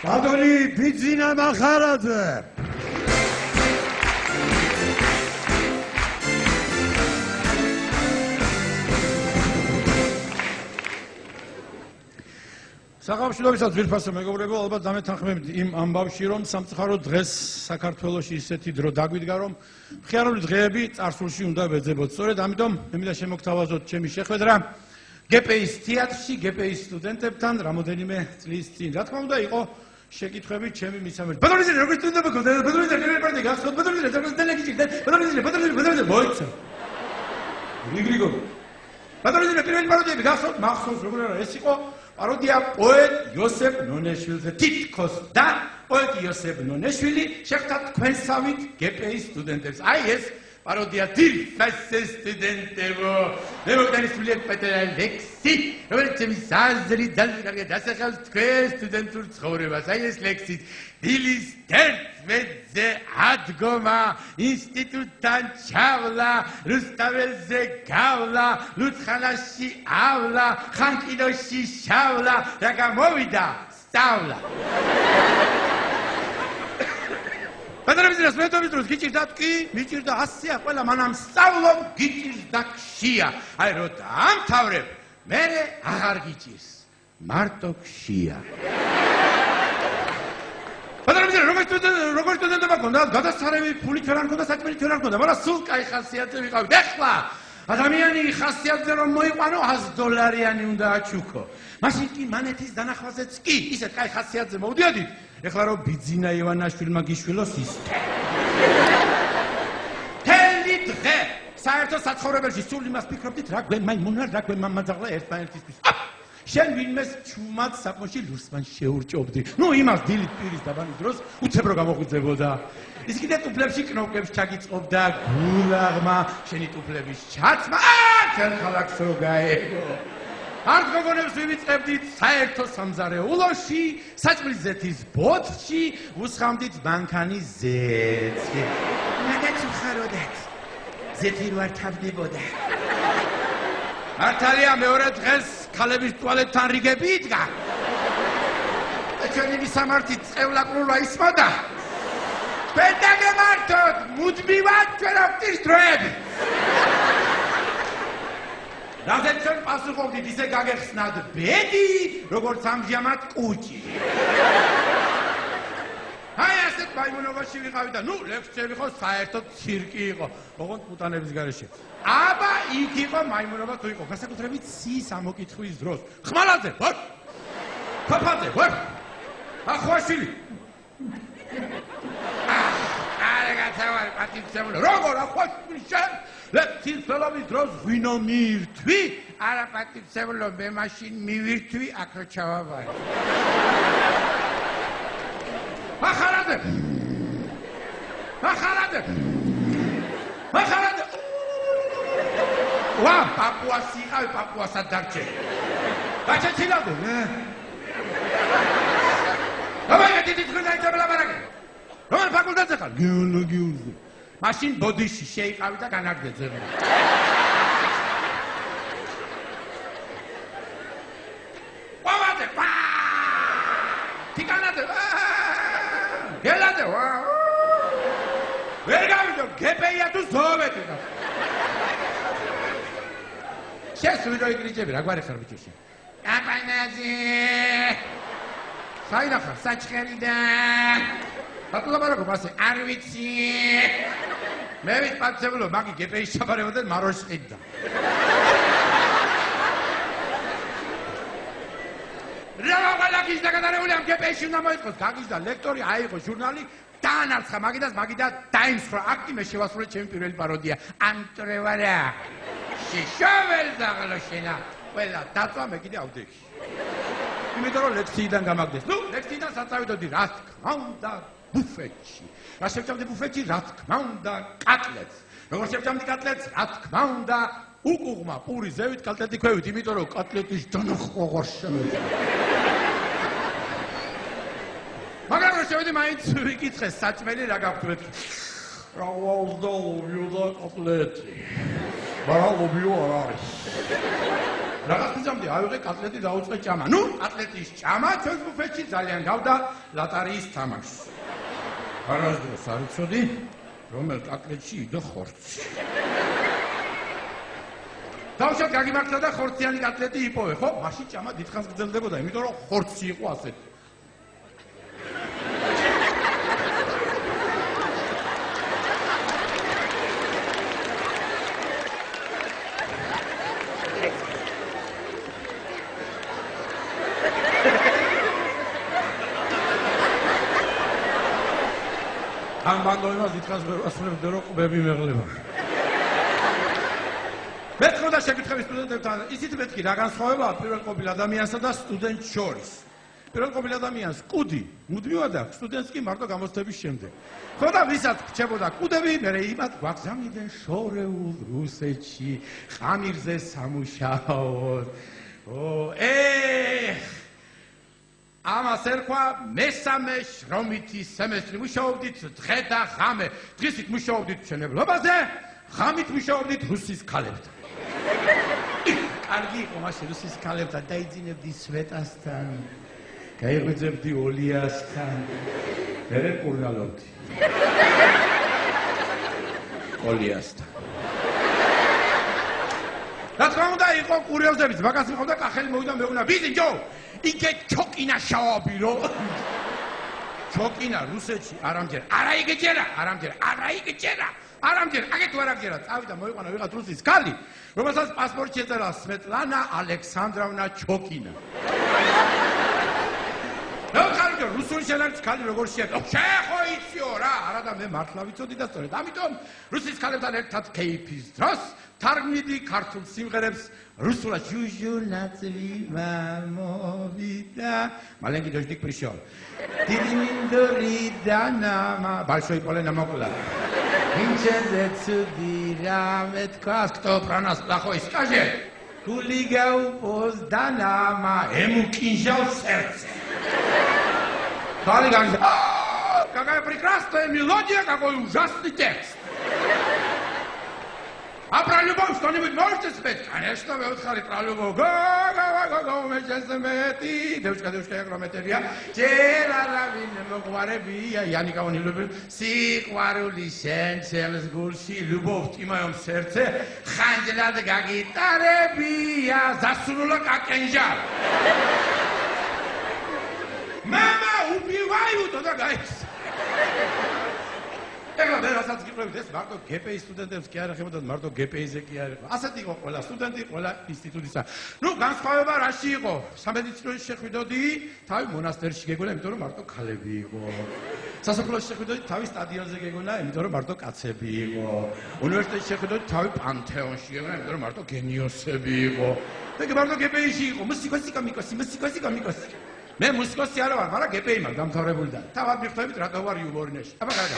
ბატონი ბიძინა მახარაძე. საკავშიროებისა ძვირფასო მეგობრებო, ალბათ დამეთანხმებით იმ ამბავში, რომ სამწუხაროდ დღეს საქართველოში ისეთი დრო დაგვიდგა, რომ მხიარული დღეები წარსულში უნდა ვეძებოთ. სწორედ ამიტომ მე მინდა შემოგთავაზოთ ჩემი შეხვედრა GPI-ის თეატრში, GPI-ის სტუდენტებთან რამოდენიმე წლის წინ. რა თქმა უნდა, იყო შეკითხვები ჩემი მისამართი. ბატონი, როგორ სტუდენტობა გქონდა? ბატონი, პირველი პარტი გახსოვთ? ბატონი, როგორ დელეგიჭირდა? ბატონი, მოიცა. გრიგრიგო. ბატონი, პირველი პარტიები გახსოვთ? მახსოვს, როგორ არა, ეს იყო პაროდია პოეტ იოსებ ნონეშვილზე თითქოს და პოეტ იოსებ ნონეშვილი შეხვდა თქვენსავით GPI-ის სტუდენტებს. აი ეს პაროდია ძირფასო სტუდენტებო. მე მოგდანისული პეტრე ლექსი, რომელიც ჩემი საზრი ძალიან დასახავს თქვენ სტუდენტურ ცხოვრებას. აი ეს ლექსი დილის 11-ზე ადგომა ინსტიტუტთან ჩავლა, რუსთაველზე გავლა, ლუცხანაში ავლა, ხანკინოში შავლა, რა გამოვიდა სწავლა. ბატონებისას მეტოვის დროს გიჭირდა ტკი, მიჭირდა 100-ია, ყველა მანამ სწავლობ, გიჭირდა ქშია. აი რო დაამთავრებ, მერე აღარ გიჭირს, მარტო ქშია. ბატონებისას როგორ სტუდენტობა გქონდა? გადასარევი ფული ჩვენ არ გქონდა, საჭმელი ჩვენ არ გქონდა, მაგრამ სულ კაი ხასიათზე ვიყავით. ეხლა ადამიანი ხასიათზე რომ მოიყვანო, $100 უნდა აჩუქო. მაშინ კი მანეთის დანახვაზეც კი, ისეთ კაი ხასიათზე მოვდიოდით. ეხლა რომ ბიძინა ივანაშვილმა გიშვილოს ისე. თელი დღე საერთო საცხოვრებელში სულ იმას ფიქრობდით, რა გვემაიმუნა, რა გვემამაძაღლა ერთმანეთისთვის. შენ ვინმეს ჩუმად საკმოში ლურსმან შეურჭობდი. ნუ იმას დილით პირის დაბანი დროს უცებ რო გამოღვიძებოდა. ის კიდე ტუფლებში კნოპკებს ჩაგიწყობდა გულაღმა, შენი ტუფლების ჩაცმა, ჩვენ ქალაქს რო გაეგო. არც გოგონებს ვივიწყებდით საერთო სამზარეულოში, საჭმლის ზეთის ბოთში, უსხამდით მანქანის ზეთს. მაგაც უხაროდათ. ზეთი რო არ თავდებოდა. მართალია მეორე დღეს ქალების ტუალეტთან რიგები იდგა. ჩვენი მისამართი წევლაკრულვა ისმოდა. ჩვენ დაგემართოთ, მუდმივად ჩვენ ავტირს დროები. რადგან ჩვენ პასუხობდით ისე გაგეხსნათ ბედი, როგორც ამჟამად კუჭი. აი ასეთ მაიმუნობაში ვიყავი და ნუ ლექციები ხო საერთოდ ცირკი იყო, ოღონდ პუტანების გარეშე. აბა იქ იყო მაიმუნობა თუ იყო, განსაკუთრებით სის ამოკითხვის დროს. ხმალაძე, ვარ! ფაფაძე, ვარ! ახვაშვილი. არა გაცავარ პატივცემულო. როგორ ახვაშვილი შენ? ლექციის ხელობის დროს ღვინო მივირთვი? არა პატივცემულო, მე მაშინ მივირთვი, აქ რო ჩავაბარე. მახარაძე! მახარაძე! მახარაძე! ვა, პაპუასი იყავი, პაპუასად დარჩენ. გაჩეჩილავდე, ნე? რომელი თითქმის აიჭრა ლაბარაკი? რომელ ფაკულტეტზე ხარ? გეოლოგიურზე. მაშინ ბოდიში შეიყავი და განაგდე ძებნა. ყვავაძე! თიკანაძე! გელაძე! ვერ გავიდო, GPI-ა თუ ზოვეთი და. შესვიდო იგრიჭები, რა გვარი ხარ ბიჭო შენ? აპანაძე! საიდან ხარ? საჩხერიდან. ბატულაბარაკო მასე არ ვიცი. მე ვით პატცებულო, მაგი GPI-ს ჩაბარებოდნენ მაროშს ყიდდა. რამაღალაკის დაგადარებული ამ GPI-ში უნდა მოიწყოს. გაგიზდა ლექტორი, აიღო ჟურნალი, დაანარცხა მაგიდას, მაგიდა დაიმსხვრა აქტი, მე შევასრულე ჩემი პირველი პაროდია. ამტრევარა. შიშოվել ზაღლო შენა. ყველა დაწვა მე კიდე ავდექი. იმიტომ რომ ლექციიდან გამაგდეს. ნუ, ლექციიდან საწავიდოდი, რა თქმა უნდა, ბუფეტში. რა შევჭამდი ბუფეტში, რა თქმა უნდა, კატლეტს. როგორ შევჭამდი კატლეტს, რა თქმა უნდა, უკუღმა პური ზევით კატლეტი ქვევით, იმიტომ რომ კატლეტის დანახვა შემეძლო. მაგრამ რო შევედი მაინც ვიკითხე საჭმელი რა გაქვთ მეთქი. რა ვაუზდაობიო და კატლეტი. მაგრამ ლობიო არ არის. რაღაც ხიზამდე ავიღე კატლეტი დაუწყე ჭამა. ნუ, კატლეტის ჭამა ჩვენს ბუფეტში ძალიან გავდა ლატარიის თამაშს. არასდროს არ იცოდი, რომელ კატლეტში იდო ხორცი. დავშოთ გაგიმართლა და ხორციანი კატლეტი იპოვე, ხო? მაშინ ჭამა დიდხანს გრძელდებოდა, იმიტომ რომ ხორცი იყო ასეთი. ამ ბანდოებას დიდხანს ასრულებდა რომ ყბები მეღლება. მეთქო და შეკითხები სტუდენტებთან, ისიც მეთქი რა განსხვავებაა პირველ ყოფილ ადამიანსა და სტუდენტს შორის. პირველ ყოფილ ადამიანს კუდი მუდმივად აქვს, სტუდენტს კი მარტო გამოცდების შემდეგ. ხო და ვისაც რჩებოდა კუდები, მერე იმათ გვაგზავნიდნენ შორეულ რუსეთში, ხამირზე სამუშაოდ. ამას ერქვა მესამე შრომითი სემესტრი. მუშაობდით დღე და ღამე. დღისით მუშაობდით მშენებლობაზე, ღამით მუშაობდით რუსის ქალებთან. კარგი იყო მაშინ რუსის ქალებთან, დაიძინებდი სვეტასთან, გაიღვიძებდი ოლიასთან, მერე კურნალობდი. ოლიასთან. რა თქმა უნდა იყო კურიოზებიც, მაგას მიყავდა კახელი მოვიდა მეუბნა, ბიზინჯო, იგე ჩოკინა შავაბირო. ჩოკინა რუსეთში არამჯერ, არა იგეჯერა, არამჯერ, აგეთ ვარ აგერა, წავიდა მოიყვანა ვიღაც რუსის ქალი, რომელსაც პასპორტში ეწერა სვეტლანა ალექსანდროვნა ჩოკინა. ხალხო რუსული შენარჩ ქალი როგორ შეეძლო? შეხო იციო რა, არა და მე მართლა ვიცოდი და სწორედ ამიტომ რუსის ქალებთან ერთად კეიფის დროს თარგმნიდი ქართულ სიმღერებს რუსულად. ჟუჟუნაცვი მამოვიდა. Маленький дождик пришел. Дидминдори данама. Большой поле намокло. Винченце цудира веткас. Кто про нас плохой скажет? Хулигау позданама. Ему кинжал в сердце. Какая прекрасная мелодия, какой ужасный текст. А про любовь что-нибудь можете спеть? Конечно, вы утхали про любовь. Го-го-го-го-го, мы сейчас замети. Девушка, я кроме тебя. Я никого не люблю. Сихварули сенцем с гульси. Любовь в моем сердце. Ханджела да гитаре бия. Засунула как кинжал. Мама, убиваю туда гайс. ეხლა მე რასაც გიყვებით ეს მარტო გპ-ის სტუდენტებს კი არ ეხებოდა, მარტო გპ-იზე კი არ ეხება. ასეთი იყო ყველა სტუდენტი, ყველა ინსტიტუტისა. ნუ განსხვავება რაში იყო? სამედიცინოში შეხვიდოდი, თავი მონასტერში გეგონა, იმიტომ რომ მარტო ქალები იყო. სასოფლოში შეხვიდოდი, თავი სტადიონზე გეგონა, იმიტომ რომ მარტო კაცები იყო. უნივერსიტეტში შეხვიდოდი, თავი პანთეონში გეგონა, იმიტომ რომ მარტო გენიოსები იყო. და მარტო გპ-ში იყო. მუსიკოსი. მე მუსიკოსი არა ვარ, მაგრამ გპ-ი მაქვს დამთავრებული და თავად მიხვდებით რატო ვარ იუბორნეში. აბა გარდა.